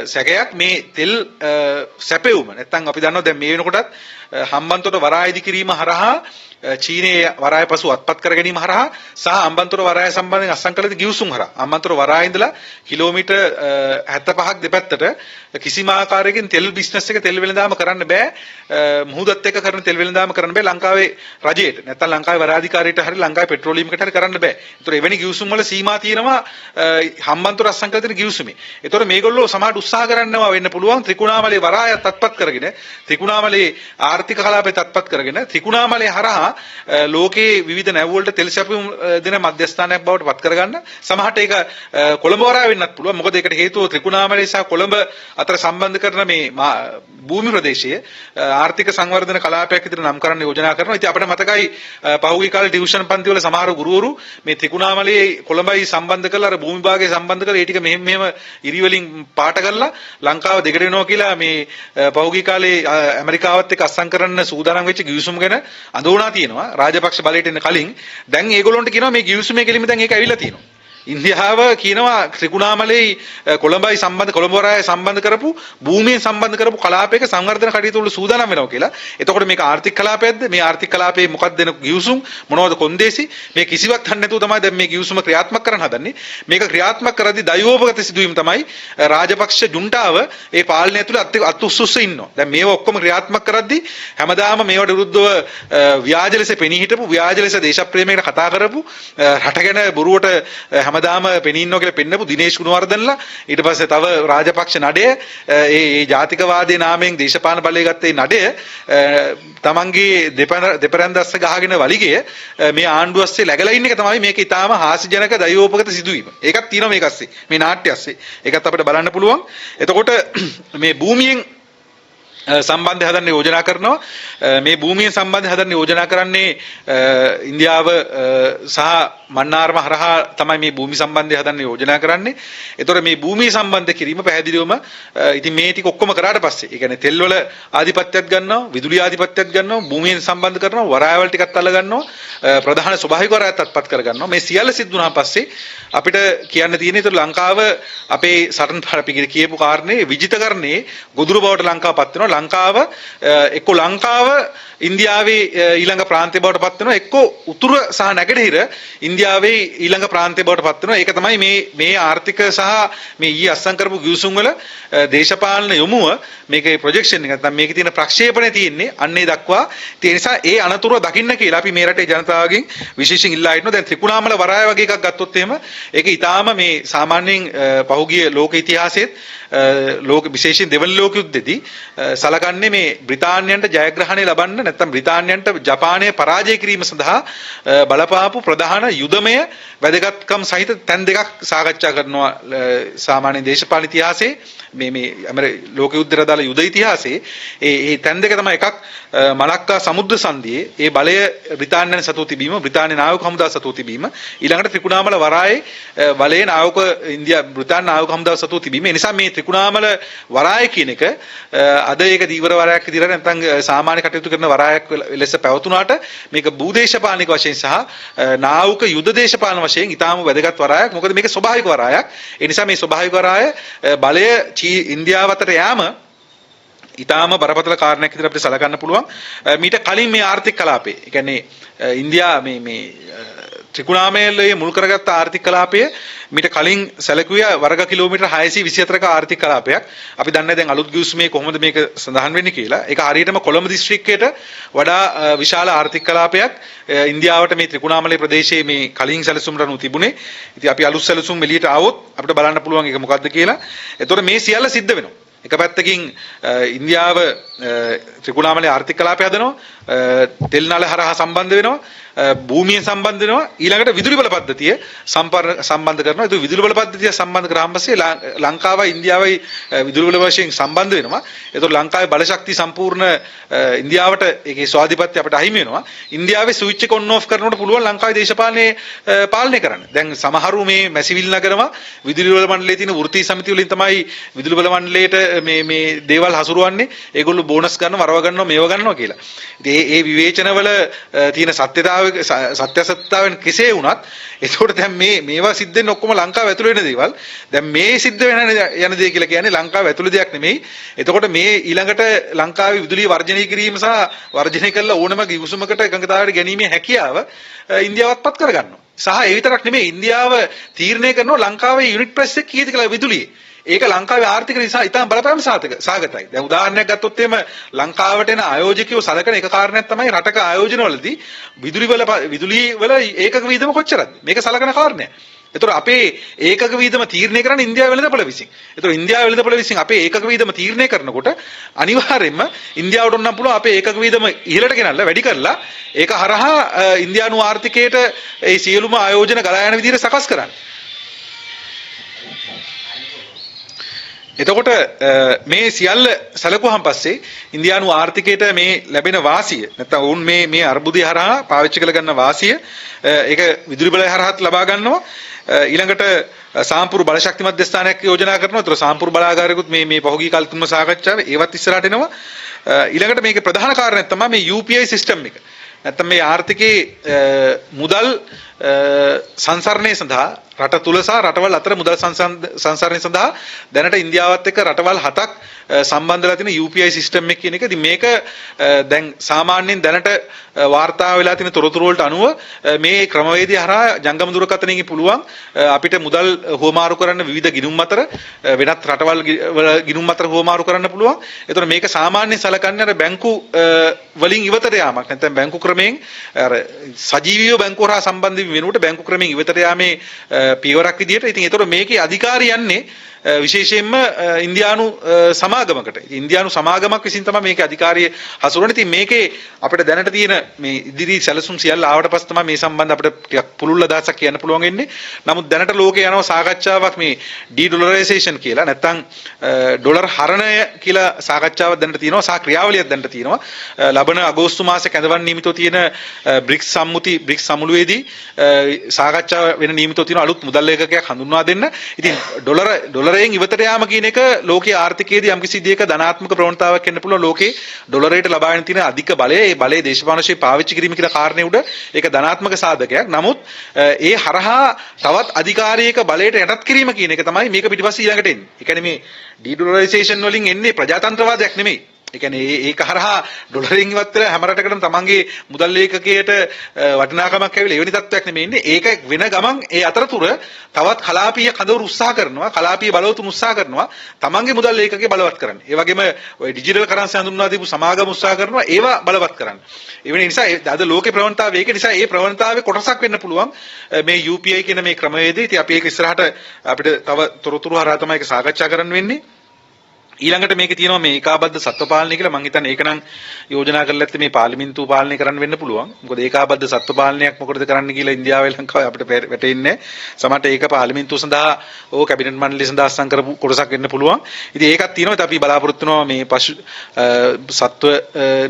සැකයක් මේ තෙල් සැපෙවුම. නැත්තම් අපි දන්නවා දැන් මේ වෙනකොටත් හම්බන්තොට වරායදි කිරීම හරහා චීනයේ වරාය පසු අත්පත් කර ගැනීම හරහා සහ අම්බන්තොට වරාය සම්බන්ධයෙන් අත්සන් කළ ගිවිසුම් හරහා අම්බන්තොට වරාය ඉඳලා කිලෝමීටර් 75ක් දෙපැත්තට කිසිම ආකාරයකින් තෙල් බිස්නස් එක තෙල් වෙළඳාම කරන්න බෑ. මුහුදත් එක්ක කරන තෙල් වෙළඳාම කරන්න බෑ ලංකාවේ රජයට. නැත්තම් ලංකාවේ වරාධිකාරියට හරි ලංකාවේ පෙට්‍රෝලියම් එකට හරි කරන්න බෑ. ඒතර එවැනි ගිවිසුම් වල සීමා තියෙනවා හම්බන්තොට අත්සන් කළ තියෙන ගිවිසුමේ. ඒතර මේගොල්ලෝ සමහර උත්සාහ කරනවා වෙන්න පුළුවන් ත්‍රිකුණාමලයේ වරායත් අත්පත් කරගෙන ත්‍රිකුණාමලයේ ආර්ථික කලාපේ තත්පත් කරගෙන ත්‍රිකුණාමලය හරහා ලෝකයේ විවිධ නැව් වලට තෙල් සැපයුම් දෙන මධ්‍යස්ථානයක් බවට පත් කරගන්න. සමහරට ඒක කොළඹ වරාය වෙන්නත් පුළුවන්. මොකද ඒකට හේතුව ත්‍රිකුණාමලය සහ කොළඹ අතර සම්බන්ධ කරන මේ භූමි ප්‍රදේශයේ ආර්ථික සංවර්ධන කලාපයක් විදිහට නම් කරන්න යෝජනා කරනවා. ඉතින් අපිට මතකයි පහුගිය කාලේ ටියුෂන් පන්ති වල සමහර ගුරුවරු මේ ත්‍රිකුණාමලයේ කොළඹයි සම්බන්ධ කරලා අර භූමි භාගය සම්බන්ධ කරලා ඒ ටික මෙහෙම ඉරි වලින් පාට කරලා ලංකාව දෙකට වෙනවා කියලා මේ පහුගිය කාලේ ඇමරිකාවත් එක්ක අස්සම් කරන්න සූදානම් වෙච්ච ගිවිසුම ගැන අඳුණා තියෙනවා. රාජපක්ෂ බලයට එන්න කලින් දැන් ඒගොල්ලන්ට කියනවා මේ ගිවිසුමේ කෙලින්ම දැන් ඒක ඇවිල්ලා තියෙනවා. ඉන්දියාව කියනවා ත්‍රිකුණාමලයේ කොළඹයි සම්බන්ධ කොළඹ වරාය සම්බන්ධ කරපු භූමියෙන් සම්බන්ධ කරපු කලාපයක සංවර්ධන කටයුතු වල සූදානම් වෙනවා කියලා. එතකොට මේක ආර්ථික කලාපයක්ද? මේ ආර්ථික කලාපයේ මොකක්ද දෙන ගිවිසුම් මොනවද කොන්දේසි? මේ කිසිවක් හන්න නැතුව තමයි දැන් මේ ගිවිසුම ක්‍රියාත්මක කරන්න හදන්නේ. මේක ක්‍රියාත්මක කරද්දී දයෝපගත සිදුවීම තමයි රාජපක්ෂ ජුන්ටාව ඒ පාලනය ඇතුළේ අත් උස්සුස්ස ඉන්නවා. දැන් මේව ඔක්කොම ක්‍රියාත්මක කරද්දී හැමදාම මේවට විරුද්ධව ව්‍යාජ ලෙස පෙනී හිටපු ව්‍යාජ ලෙස දේශප්‍රේමයකට කතා කරපු රට ගැන බොරුවට හැමදාම පෙනී ඉන්නවා කියලා පෙන්නපු දිනේෂ් ගුණවර්ධනලා ඊට පස්සේ තව රාජපක්ෂ නඩය ඒ ජාතිකවාදී නාමයෙන් දේශපාලන බලය ගත්ත ඒ නඩය තමන්ගේ දෙපරන්දස්ස ගහගෙන වලිගය මේ ආණ්ඩුව ඇස්සේ läගලා ඉන්න එක තමයි මේක ඊටාම හාස්‍යජනක දයෝපගත සිදුවීම. ඒකක් තියෙනවා මේක ඇස්සේ. මේ නාට්‍ය ඇස්සේ. ඒකත් අපිට බලන්න පුළුවන්. එතකොට මේ භූමියෙන් සම්බන්ධය හදන්න යෝජනා කරනවා. මේ භූමියෙන් සම්බන්ධය හදන්න යෝජනා කරන්නේ ඉන්දියාව සහ මන්නාරම හරහා තමයි මේ භූමි සම්බන්ධය හදන්න යෝජනා කරන්නේ. ඒතකොට මේ භූමිය සම්බන්ධ කිරීම පැහැදිලිවම ඉතින් මේ ටික ඔක්කොම කරාට පස්සේ ඒ කියන්නේ තෙල් වල ආධිපත්‍යයක් ගන්නවා, විදුලි ආධිපත්‍යයක් ගන්නවා, භූමියෙන් සම්බන්ධ කරනවා, වරායවල ටිකක් අල්ල ගන්නවා, ප්‍රධාන ස්වභාවික වරායත් අත්පත් කර ගන්නවා. මේ සියල්ල සිද්ධ වුණාන් පස්සේ අපිට කියන්න තියෙන්නේ ඒතර ලංකාව අපේ සටන් අපි කියපු කාරණේ විජිතකරණේ ගොදුරු බවට ලංකාව පත් වෙනවා. ලංකාව එක්ක ලංකාව ඉන්දියාවේ ඊළඟ ප්‍රාන්තය බවට පත් වෙනවා, එක්ක උතුර සහ නැගෙනහිර ඉන්දියාවේ ඊළඟ ප්‍රාන්තය බවට පත් වෙනවා. ඒක තමයි මේ ආර්ථික සහ මේ ඊ අස්සම් කරපු ගිවිසුම් වල දේශපාලන යොමුව මේකේ ප්‍රොජෙක්ෂන් එක නැත්නම් මේකේ තියෙන ප්‍රක්ෂේපණය තියෙන්නේ අන්නේ දක්වා. ඒ නිසා ඒ අනතුරු දකින්න කියලා අපි මේ රටේ ජනතාවගෙන් විශේෂයෙන් ඉල්ලා හිටනවා. දැන් ත්‍රිකුණාමල වරාය වගේ එකක් ගත්තොත් එහෙම ඒක ඊටාම මේ සාමාන්‍යයෙන් පහුගිය ලෝක ඉතිහාසයේත් ලෝක විශේෂයෙන් දෙවන ලෝක යුද්ධෙදී සලකන්නේ මේ බ්‍රිතාන්‍යයන්ට ජයග්‍රහණය ලබන්න නැත්නම් බ්‍රිතාන්‍යයන්ට ජපානය පරාජය කිරීම සඳහා බලපාපු ප්‍රධාන යුදමය වැදගත්කම් සහිත තැන් දෙකක් සාකච්ඡා කරනවා සාමාන්‍ය දේශපාලන ඉතිහාසයේ මේ ලෝක යුද්ධයට අදාළ යුද ඉතිහාසයේ ඒ තැන් දෙක තමයි එකක් මලක්කා සමුද්‍ර සංධියේ ඒ බලය බ්‍රිතාන්‍යයන් සතුව තිබීම, බ්‍රිතාන්‍ය නාවික හමුදාව සතුව තිබීම, ඊළඟට ත්‍රිකුණාමල වරායේ බලයේ නාවික බ්‍රිතාන්‍ය නාවික හමුදාව සතුව තිබීම. ඒ නිසා මේ ත්‍රිකුණාමල වරාය කියන එක අද ඒක දීවර වරායක් විදිහට නැත්නම් සාමාන්‍ය කටයුතු කරන වරායක් ලෙස පැවතුනාට මේක භූදේශපාලනික වශයෙන් සහ නාවික යුද දේශපාලන වශයෙන් ඊටාම වැදගත් වරායක්. මොකද මේක ස්වභාවික වරායක්. ඒ නිසා මේ ස්වභාවික වරාය බලය ඉන්දියාව අතර යාම ඊටාම බරපතල කාරණයක් විදිහට අපිට සලකන්න පුළුවන්. මීට කලින් මේ ආර්ථික කලාපේ, ඒ කියන්නේ ඉන්දියා මේ ත්‍රිකුණාමලයේ මුල් කරගත්ත ආර්ථික කලාපය මීට කලින් සැලකුවේ වර්ග කිලෝමීටර් 624ක ආර්ථික කලාපයක්. අපි දන්නේ දැන් අලුත් ගිවිසුමේ කොහොමද මේක සඳහන් වෙන්නේ කියලා. ඒක හරියටම කොළඹ දිස්ත්‍රික්කයට වඩා විශාල ආර්ථික කලාපයක් ඉන්දියාවට මේ ත්‍රිකුණාමලයේ ප්‍රදේශයේ මේ කලින් සැලසුම්ට අනුව තිබුණේ. ඉතින් අපි අලුත් සැලසුම් එළියට ආවොත් අපිට බලන්න පුළුවන් ඒක මොකද්ද කියලා. එතකොට මේ සියල්ල සිද්ධ වෙනවා. එක පැත්තකින් ඉන්දියාව ත්‍රිකුණාමලයේ ආර්ථික කලාපය හදනවා, තෙල් නල හරහා සම්බන්ධ වෙනවා, භූමියෙන් සම්බන්ධ වෙනවා, ඊළඟට විදුලි බල පද්ධතිය සම්බන්ධ කරනවා. ඒ විදුලි බල පද්ධතිය සම්බන්ධ කරාම පස්සේ ලංකාවයි ඉන්දියාවයි විදුලි බල වශයෙන් සම්බන්ධ වෙනවා. ඒතකොට ලංකාවේ බල ශක්තිය සම්පූර්ණ ඉන්දියාවට ඒකේ ස්වාධිපත්‍ය අපිට අහිමි වෙනවා. ඉන්දියාවේ ස්විච් එක ඔන් ඔෆ් කරනකොට පුළුවන් ලංකාවේ දේශපාලනයේ පාලනය කරන්න. දැන් සමහරු මේ මැසිවිල් නගරම විදුලි බල මණ්ඩලයේ තියෙන වෘත්තීය සමිතිය වලින් තමයි විදුලි බල මණ්ඩලයට මේ දේවල් හසුරුවන්නේ. ඒගොල්ලෝ බෝනස් ගන්නවා, වරව ගන්නවා, මේව ගන්නවා කියලා. ඉතින් ඒ විවේචනවල තියෙන සත්‍යසත්‍යතාවෙන් කෙසේ වුණත් ඒකට දැන් මේවා සිද්ධ වෙන්නේ ඔක්කොම ලංකාව ඇතුළේ වෙන දේවල්. දැන් මේ සිද්ධ වෙන යන දේ කියලා කියන්නේ ලංකාව ඇතුළේ දෙයක් නෙමෙයි. එතකොට මේ ඊළඟට ලංකාවේ විදුලිය වර්ජනය කිරීම සහ වර්ජනය කළ ඕනම ගිවිසුමකට එකඟතාවයට ගැනීමේ හැකියාව ඉන්දියාවත් පත් කරගන්නවා. සහ ඒ විතරක් නෙමෙයි ඉන්දියාව තීරණය කරනවා ලංකාවේ යුනිට් ප්‍රයිස් එක කීයද කියලා විදුලියේ. ඒක ලංකාවේ ආර්ථික නිසා ඉතාම බලපෑම් සාගතයි. දැන් උදාහරණයක් ගත්තොත් එහෙම ලංකාවට එන ආයෝජකයෝ සලකන එක කාරණයක් තමයි රටක ආයෝජනවලදී විදුලි වල ඒකක වීදම කොච්චරද? මේක සලකන කාරණයක්. ඒතර අපේ ඒකක වීදම තීරණය කරන්නේ ඉන්දියාවේ වෙළඳපොළ විසින්. ඒතර ඉන්දියාවේ වෙළඳපොළ විසින් අපේ ඒකක වීදම තීරණය කරනකොට අනිවාර්යයෙන්ම ඉන්දියාවට උනනම් පුළුවන් අපේ ඒකක වීදම ඉහළට ගෙනල්ලා වැඩි කරලා ඒක හරහා ඉන්දියානු ආර්ථිකයට ඒ සියලුම ආයෝජන ගලා යන විදිහට සකස් කරන්න. එතකොට මේ සියල්ල සැලකුවාන් පස්සේ ඉන්දියානු ආර්ථිකයට මේ ලැබෙන වාසිය නැත්නම් වුන් මේ අර්බුදය හරහා පාවිච්චි කළ ගන්න වාසිය ඒක විදුලි බලය හරහාත් ලබා ගන්නවා. ඊළඟට සාම්පූර් බලශක්ති මධ්‍යස්ථානයක් යෝජනා කරනවා. ඒතර සාම්පූර් බලාගාරයකුත් මේ පහුගිය කාල තුනම සාකච්ඡාවේ ඒවත් ඉස්සරහට එනවා. ඊළඟට මේකේ ප්‍රධාන කාරණයක් තමයි මේ UPI සිස්ටම් එක. නැත්නම් මේ ආර්ථිකයේ මුදල් සංසරණය සඳහා රට තුල සහ රටවල් අතර මුදල් සංසරණය සඳහා දැනට ඉන්දියාවත් එක්ක රටවල් 7ක් සම්බන්ධලා තියෙන UPI සිස්ටම් එක කියන එක. ඉතින් මේක දැන් සාමාන්‍යයෙන් දැනට වාර්තා වෙලා තියෙන තොරතුරු වලට අනුව මේ ක්‍රමවේදය හරහා ජංගම දුරකථනයෙන් පුළුවන් අපිට මුදල් හුවමාරු කරන්න විවිධ ගිණුම් අතර වෙනත් රටවල් වල ගිණුම් අතර හුවමාරු කරන්න පුළුවන්. ඒතර මේක සාමාන්‍යයෙන් සලකන්නේ අර බැංකු වලින් ඉවතට යාමක්. නැත්නම් බැංකු ක්‍රමයෙන් අර සජීවීව බැංකුව හරහා සම්බන්ධ වෙනුවට බැංකු ක්‍රමයෙන් ඉවතට යාමේ පියවරක් විදිහට. ඉතින් ඒතර මේකේ අධිකාරිය යන්නේ විශේෂයෙන්ම ඉන්දියානු සමාගමකට. ඉන්දියානු සමාගමක් විසින් තමයි මේකේ අධිකාරිය හසුරවන්නේ. ඉතින් මේකේ අපිට දැනට තියෙන මේ ඉදිරි සැලසුම් සියල්ල ආවට පස්සේ තමයි මේ සම්බන්ධ අපිට ටිකක් පුළුල් අදහසක් කියන්න පුළුවන් වෙන්නේ. නමුත් දැනට ලෝකේ යනවා සාකච්ඡාවක් මේ ඩිඩොලරයිසේෂන් කියලා. නැත්නම් ඩොලර් හරණය කියලා සාකච්ඡාවක් දැනට තියෙනවා. සහ ක්‍රියාවලියක් දැනට තියෙනවා. ලබන අගෝස්තු මාසයේ කැඳවන්න නියමිතව තියෙන බ්‍රික්ස් සමුළුවේදී සාකච්ඡා වෙන නියමිතව තියෙන අලුත් මුදල් ඒකකයක් හඳුන්වා දෙන්න. ඉතින් ඩොලරයෙන් ඉවතට යාම කියන එක ලෝකයේ ආර්ථිකයේදී යම්කිසි දෙයක ධනාත්මක ප්‍රවණතාවක් වෙන්න පුළුවන්. ලෝකේ ඩොලරයට ලබා ගැනීම තියෙන අධික බලය, ඒ බලය දේශපාලන වශයෙන් පාවිච්චි කිරීම කියන කාරණේ උඩ ඒක ධනාත්මක සාධකයක්. නමුත් ඒ හරහා තවත් අධිකාරියක බලයට යටත් කිරීම කියන එක තමයි මේක පිටිපස්සේ ඊළඟට එන්නේ. ඒ කියන්නේ මේ ඩිඩොලරයිසේෂන් වලින් එන්නේ ප්‍රජාතන්ත්‍රවාදයක් නෙමෙයි. ඒ කියන්නේ ඒක හරහා ඩොලරින් ඉවත් වෙලා හැම රටකටම තමන්ගේ මුදල් ඒකකයට වටිනාකමක් ඇවිල්ලා ඒ වෙනි තත්ත්වයක් නෙමෙයි ඉන්නේ. ඒක වෙන ගමන් ඒ අතරතුර තවත් කලාපීය කඳවුරු උත්සාහ කරනවා, කලාපීය බලවතුන් උත්සාහ කරනවා තමන්ගේ මුදල් ඒකකේ බලවත් කරන්න. ඒ වගේම ඔය ඩිජිටල් කරන්සි හඳුන්වා දීපු සමාගම උත්සාහ කරනවා ඒවා බලවත් කරන්න. ඒ වෙන නිසා අද ලෝකේ ප්‍රවණතාවය ඒක නිසා ඒ ප්‍රවණතාවයේ කොටසක් වෙන්න පුළුවන් මේ UPI කියන මේ ක්‍රමවේදය. ඉතින් අපි ඒක ඉස්සරහට අපිට තව තොරතුරු හරහා තමයි ඒක සාකච්ඡා කරන්න වෙන්නේ. ඊළඟට මේකේ තියෙනවා මේ ඒකාබද්ධ සත්ව පාලනය කියලා. මම හිතන්නේ ඒක නම් යෝජනා කරලා ඇත්තේ මේ පාර්ලිමේන්තුව පාලනය කරන්න වෙන්න පුළුවන්. මොකද ඒකාබද්ධ සත්ව පාලනයක් මොකටද කරන්න කියලා ඉන්දියාවේ ලංකාවේ අපිට වැටෙන්නේ. සමහරට ඒක පාර්ලිමේන්තුව සඳහා ඕ කැබිනට් මණ්ඩලය සඳහා අත්සන් කරපු කොටසක් වෙන්න පුළුවන්. ඉතින් ඒකත් තියෙනවා. අපි බලාපොරොත්තු වෙනවා මේ පශු සත්ව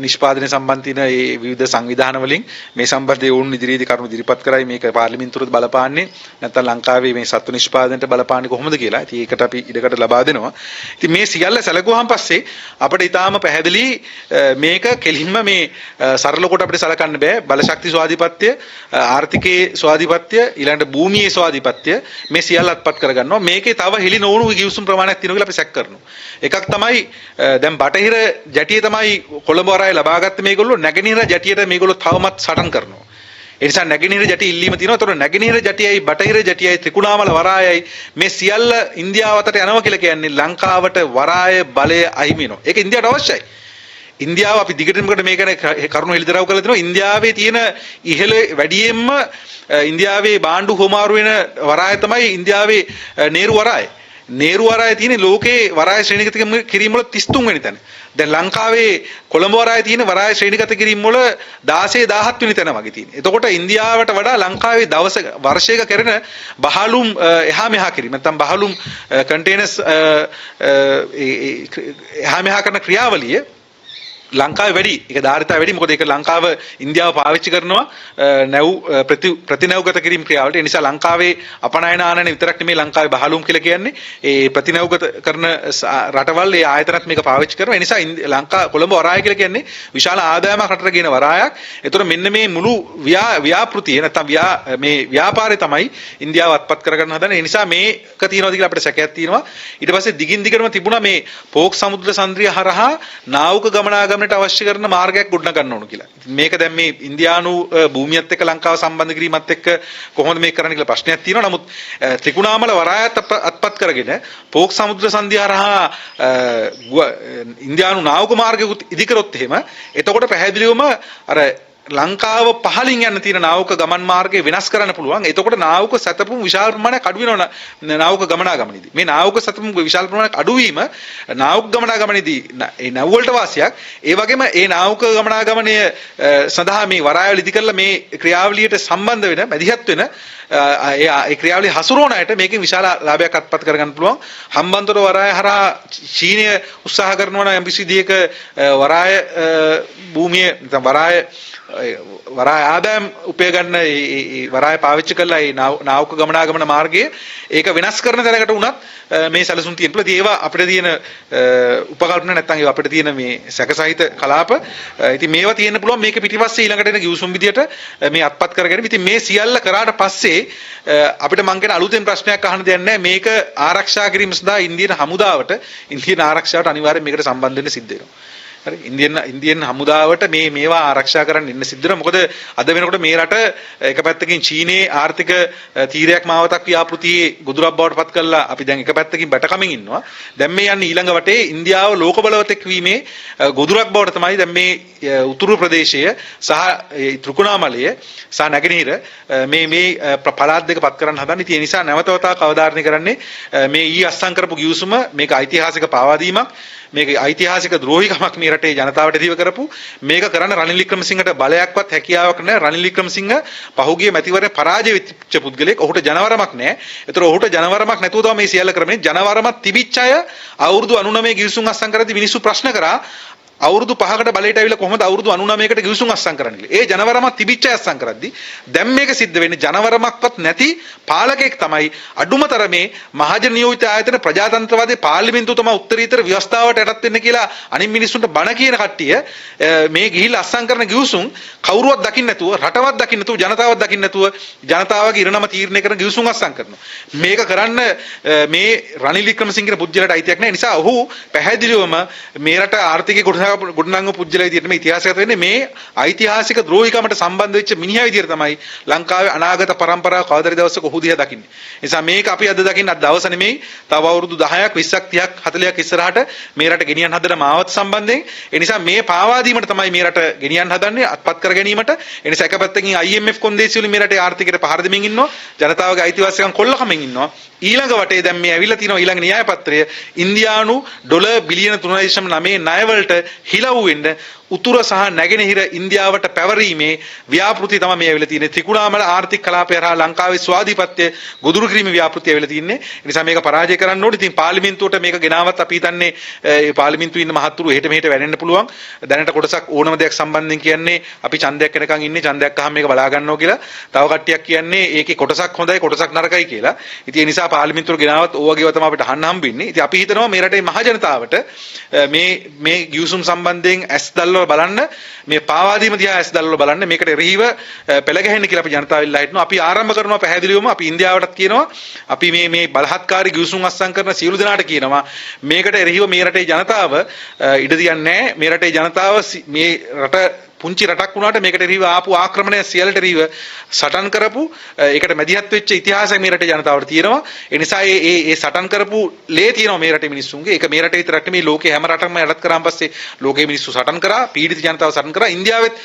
නිෂ්පාදනය සම්බන්ධ තියෙන මේ විවිධ සංවිධාන වලින් මේ සම්බන්ධයෙන් වුන් ඉදිරියේදී කරුණු ඉදිරිපත් කරයි. මේක පාර්ලිමේන්තුවට බලපාන්නේ නැත්නම් ලංකාවේ මේ සත්ව නිෂ්පාදනයට බලපාන්නේ කොහොමද කියලා. ඉතින් ඒකට අපි ඉඩකට ලබා දෙනවා. ඉතින් මේ සියල්ල සැලකුවාන් පස්සේ අපිට ඊටාම පැහැදිලි මේක කෙලින්ම මේ සරල කොට අපිට සලකන්න බෑ. බලශක්ති ස්වාධිපත්‍ය, ආර්ථිකයේ ස්වාධිපත්‍ය, ඊළඟට භූමියේ ස්වාධිපත්‍ය මේ සියල්ල අත්පත් කරගන්නවා. මේකේ තව හෙලි නොවුණු ගිවිසුම් ප්‍රමාණයක් තියෙනවා කියලා අපි සැක කරනවා. එකක් තමයි දැන් බටහිර ජැටිය තමයි කොළඹ වරාය ලබාගත්තේ මේගොල්ලෝ. නැගෙනහිර ජැටියට මේගොල්ලෝ තවමත් සටන් කරනවා. ඒ නිසා නැගෙනහිර ජැටි ඉල්ලීම තියෙනවා. ඒතකොට නැගෙනහිර ජැටියයි බටහිර ජැටියයි ත්‍රිකුණාමල වරායයි මේ සියල්ල ඉන්දියාව අතට යනවා කියලා කියන්නේ ලංකාවට වරාය බලය අහිමි වෙනවා. ඒක ඉන්දියාවට අවශ්‍යයි. ඉන්දියාව අපි දිගටම මේක කරුණු හෙළිදරව් කරලා දෙනවා. ඉන්දියාවේ තියෙන ඉහළ වැඩියෙන්ම ඉන්දියාවේ බාණ්ඩු හොමාරු වෙන වරාය තමයි ඉන්දියාවේ නේරු වරාය. නේරු වරාය තියෙන ලෝකේ වරාය ශ්‍රේණිගත කිරීම වල 33 වෙනි තැන. දැන් ලංකාවේ කොළඹ වරාය තියෙන වරාය ශ්‍රේණිගත කිරීම වල 16 17 වෙනි තැන වගේ තියෙනවා. එතකොට ඉන්දියාවට වඩා ලංකාවේ වර්ෂයක කරන බහලුම් එහා මෙහා කිරීම නැත්නම් බහලුම් කන්ටේනර්ස් එහා මෙහා කරන ක්‍රියාවලිය ලංකාවේ වැඩි. ඒක ධාරිතාව වැඩි. මොකද ඒක ලංකාව ඉන්දියාව පාවිච්චි කරනවා නැව් ප්‍රතිනැව්ගත කිරීම ක්‍රියාවලට. ඒ නිසා ලංකාවේ අපනයන ආනයන විතරක් නෙමෙයි ලංකාවේ බහලුම් කියලා කියන්නේ. ඒ ප්‍රතිනැව්ගත කරන රටවල් ඒ ආයතනත් මේක පාවිච්චි කරනවා. ඒ නිසා කොළඹ වරාය කියලා කියන්නේ විශාල ආදායමක් රටට ගෙන වරායක්. ඒතර මෙන්න මේ මුළු ව්‍යාපෘතිය නැත්නම් මේ ව්‍යාපාරය තමයි ඉන්දියාව අත්පත් කරගන්න හදන. ඒ නිසා මේක තියෙනවාද කියලා අපිට සැකයක් තියෙනවා. ඊට පස්සේ දිගින් දිගටම තිබුණා මේ පෝක් සමුද්‍ර සංද්‍රිය හරහා නාවක ගමනාගමන ගමනට අවශ්‍ය කරන මාර්ගයක් ගොඩනගා ගන්න ඕන කියලා. මේක දැන් මේ ඉන්දියානු භූමියත් එක්ක ලංකාව සම්බන්ධ කිරීමත් එක්ක කොහොමද මේක කරන්න කියලා ප්‍රශ්නයක් තියෙනවා. නමුත් ත්‍රිකුණාමල වරායත් අත්පත් කරගෙන පෝක් සමුද්‍ර සංධිය හරහා ඉන්දියානු නාවික මාර්ගය ඉදි කරොත් එහෙම එතකොට පැහැදිලිවම අර ලංකාව පහලින් යන්න තියෙන නාවික ගමන් මාර්ගය වෙනස් කරන්න පුළුවන්. එතකොට නාවික සැතපුම් විශාල ප්‍රමාණයක් අඩු වෙනවා නාවික ගමනාගමනේදී. මේ නාවික සැතපුම් විශාල ප්‍රමාණයක් අඩු වීම නාවික ගමනාගමනේදී ඒ නැව් වලට වාසියක්. ඒ වගේම ඒ නාවික ගමනාගමනය සඳහා මේ වරායවල ඉදි කරලා මේ ක්‍රියාවලියට සම්බන්ධ වෙන මැදිහත් වෙන ඒ ක්‍රියාවලිය හසුරුවන අයට මේකෙන් විශාල ලාභයක් අත්පත් කරගන්න පුළුවන්. හම්බන්තොට වරාය හරහා චීනය උත්සාහ කරනවා නම් යම්කිසි විදියක වරාය භූමිය නැත්නම් වරාය ආදායම් උපය ගන්න ඒ වරාය පාවිච්චි කරලා ඒ නාවික ගමනාගමන මාර්ගයේ ඒක වෙනස් කරන තැනකට උනත් මේ සැලසුම් තියෙන පුළුවන්. ඒවා අපිට තියෙන උපකල්පන නැත්නම් ඒවා අපිට තියෙන මේ සැකසහිත කලාප. ඉතින් මේවා තියෙන්න පුළුවන් මේක පිටිපස්සේ ඊළඟට එන ගිවිසුම් විදියට මේ අත්පත් කරගෙන. ඉතින් මේ සියල්ල කරාට පස්සේ අපිට මං කියන අලුතෙන් ප්‍රශ්නයක් අහන්න දෙයක් නැහැ. මේක ආරක්ෂා කිරීම සඳහා ඉන්දියන් හමුදාවට ඉන්දියන් ආරක්ෂාවට අනිවාර්යයෙන් මේකට සම්බන්ධ වෙන්න සිද්ධ වෙනවා. හරි ඉන්දියන් හමුදාවට මේවා ආරක්ෂා කරන්න ඉන්න සිද්ධ වෙනවා. මොකද අද වෙනකොට මේ රට එක පැත්තකින් චීනයේ ආර්ථික තීරයක් මාවතක් ව්‍යාපෘතියේ ගොදුරක් බවට පත් කළා. අපි දැන් එක පැත්තකින් බැටකමින් ඉන්නවා. දැන් මේ යන්නේ ඊළඟ වටේ ඉන්දියාව ලෝක බලවතෙක් වීමේ ගොදුරක් බවට තමයි දැන් මේ උතුරු ප්‍රදේශය සහ ත්‍රිකුණාමලය සහ නැගෙනහිර මේ පළාත් දෙක පත් කරන්න හදන්නේ. ඒ නිසා නැවතවතාවක් අවධාරණය කරන්නේ මේ ඊ අස්සම් කරපු ගිවිසුම මේක ඓතිහාසික පාවාදීමක්. මේක ඓතිහාසික ද්‍රෝහිකමක් මේ රටේ ජනතාවට දීව කරපු මේක කරන්න රනිල් වික්‍රමසිංහට බලයක්වත් හැකියාවක් නැහැ. රනිල් වික්‍රමසිංහ පහුගිය මැතිවරණ පරාජය වෙච්ච පුද්ගලෙක්. ඔහුට ජනවරමක් නැහැ. ඒතර ඔහුට ජනවරමක් නැතුව තමයි මේ සියල්ල කරන්නේ. ජනවරමක් තිබිච්ච අය අවුරුදු 99 ගිවිසුම් අස්සම් කරද්දී මිනිස්සු ප්‍රශ්න කරා අවුරුදු 5කට බලයට ඇවිල්ලා කොහොමද අවුරුදු 99කට ගිවිසුම් අස්සම් කරන්න කියලා. ඒ ජනවරමක් තිබිච්ච අය අස්සම් කරද්දී දැන් මේක සිද්ධ වෙන්නේ ජනවරමක්වත් නැති පාලකෙක් තමයි අඩුමතරමේ මහජන නියෝජිත ආයතන ප්‍රජාතන්ත්‍රවාදී පාර්ලිමේන්තුව තමයි උත්තරීතර ව්‍යවස්ථාවට යටත් වෙන්න කියලා අනිත් මිනිස්සුන්ට බණ කියන කට්ටිය මේ ගිහිල්ලා අස්සම් කරන ගිවිසුම් කවුරුවත් දකින්න නැතුව රටවත් දකින්න නැතුව ජනතාවත් දකින්න නැතුව ජනතාවගේ ඉරණම තීරණය කරන ගිවිසුම් අස්සම් කරනවා. මේක කරන්න මේ රනිල් වික්‍රමසිංහගේ පුජ්‍යලට අයිතියක් නැහැ. නිසා ඔහු පැහැදිලිවම මේ රට ආර්ථිකයේ ගොඩනංගු පුජ්‍යල විදිහට මේ ඉතිහාසගත වෙන්නේ මේ ඓතිහාසික ද්‍රෝහිකමට සම්බන්ධ වෙච්ච මිනිහා විදිහට තමයි ලංකාවේ අනාගත පරම්පරාව කවදාද දවසක ඔහු දිහා දකින්නේ. ඒ නිසා මේක අපි අද දකින්න අද දවස නෙමෙයි තව අවුරුදු 10ක් 20ක් 30ක් 40ක් ඉස්සරහට මේ රට ගෙනියන්න හදන මාවත සම්බන්ධයෙන්. ඒ නිසා මේ පාවා දීමට තමයි මේ රට ගෙනියන්න හදන්නේ අත්පත් කර ගැනීමට. ඒ නිසා එක පැත්තකින් IMF කොන්දේසි වලින් මේ රටේ ආර්ථිකයට පහර දෙමින් ඉන්නවා. ජනතාවගේ අයිතිවාසිකම් කොල්ලකමින් ඉන්නවා. ඊළඟ වටේ දැන් මේ ඇවිල්ලා තිනවා ඊළඟ න්‍යාය පත්‍රය ඉන්දියානු ඩොලර් බිලියන 3.9 ණය වලට හිලව් වෙන්න උතුර සහ නැගෙනහිර ඉන්දියාවට පැවරීමේ ව්‍යාපෘතිය තමයි මේ ඇවිල්ලා තියෙන්නේ. ත්‍රිකුණාමල ආර්ථික කලාපය හරහා ලංකාවේ ස්වාධීපත්‍ය ගොදුරු කිරීමේ ව්‍යාපෘතිය ඇවිල්ලා තියෙන්නේ. ඒ නිසා මේක පරාජය කරන්න ඕනේ. ඉතින් පාර්ලිමේන්තුවට මේක ගෙනාවත් අපි හිතන්නේ ඒ පාර්ලිමේන්තුවේ ඉන්න මහත්තුරු එහෙට මෙහෙට වැනෙන්න පුළුවන්. දැනට කොටසක් ඕනම දෙයක් සම්බන්ධයෙන් කියන්නේ අපි ඡන්දයක් වෙනකන් ඉන්නේ ඡන්දයක් අහම මේක බලා ගන්නවා කියලා. තව කට්ටියක් කියන්නේ ඒකේ කොටසක් හොඳයි කොටසක් නරකයි කියලා. ඉතින් ඒ නිසා පාර්ලිමේන්තුවට ගෙනාවත් ඕවගේව තමයි අපිට අහන්න හම්බෙන්නේ. ඉතින් අපි හිතනවා මේ රටේ මහ ජනතාවට මේ ගිවිසුම් සම්බන්ධයෙන් ඇස් දැල්ව බලන්න මේ පාවාදීම දිහා ඇස් දැල්ව බලන්න මේකට එරෙහිව පෙළ ගැහෙන්න කියලා අපි ජනතාව ඉල්ලා හිටනවා. අපි ආරම්භ කරනවා පැහැදිලිවම අපි ඉන්දියාවටත් කියනවා අපි මේ බලහත්කාරී ගිවිසුම් අස්සම් කරන සියලු දෙනාට කියනවා මේකට එරෙහිව මේ රටේ ජනතාව ඉඩ තියන්නේ නැහැ. මේ රටේ ජනතාව මේ රට පුංචි රටක් වුණාට මේකට එරෙහිව ආපු ආක්‍රමණය සියල්ලට එරෙහිව සටන් කරපු ඒකට මැදිහත් වෙච්ච ඉතිහාසයක් මේ රටේ ජනතාවට තියෙනවා. ඒ නිසා ඒ සටන් කරපු ලේ තියෙනවා මේ රටේ මිනිස්සුන්ගේ. ඒක මේ රටේ විතරක් නෙමෙයි ලෝකේ හැම රටකම යටත් කරාන් පස්සේ ලෝකේ මිනිස්සු සටන් කරා, පීඩිත ජනතාව සටන් කරා, ඉන්දියාවෙත්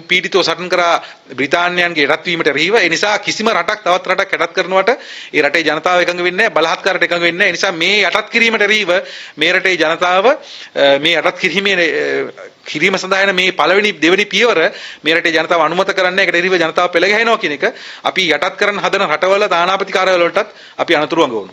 පීඩිතව සටන් කරා බ්‍රිතාන්‍යයන්ගේ යටත් වීමට එරෙහිව. ඒ නිසා කිසිම රටක් තවත් රටක් යටත් කරනවට ඒ රටේ ජනතාව එකඟ වෙන්නේ නැහැ, බලහත්කාරයට එකඟ වෙන්නේ නැහැ. ඒ නිසා මේ යටත් කිරීමට එරෙහිව මේ රටේ ජනතාව මේ යටත් කිරීම සඳහා යන මේ පළවෙනි දෙවෙනි පියවර මේ රටේ ජනතාව අනුමත කරන්නේ. ඒකට එරෙහිව ජනතාව පෙළ ගැහෙනවා කියන එක අපි යටත් කරන්න හදන රටවල තානාපති කාර්යාලවලටත් අපි අනතුරු අඟවනවා.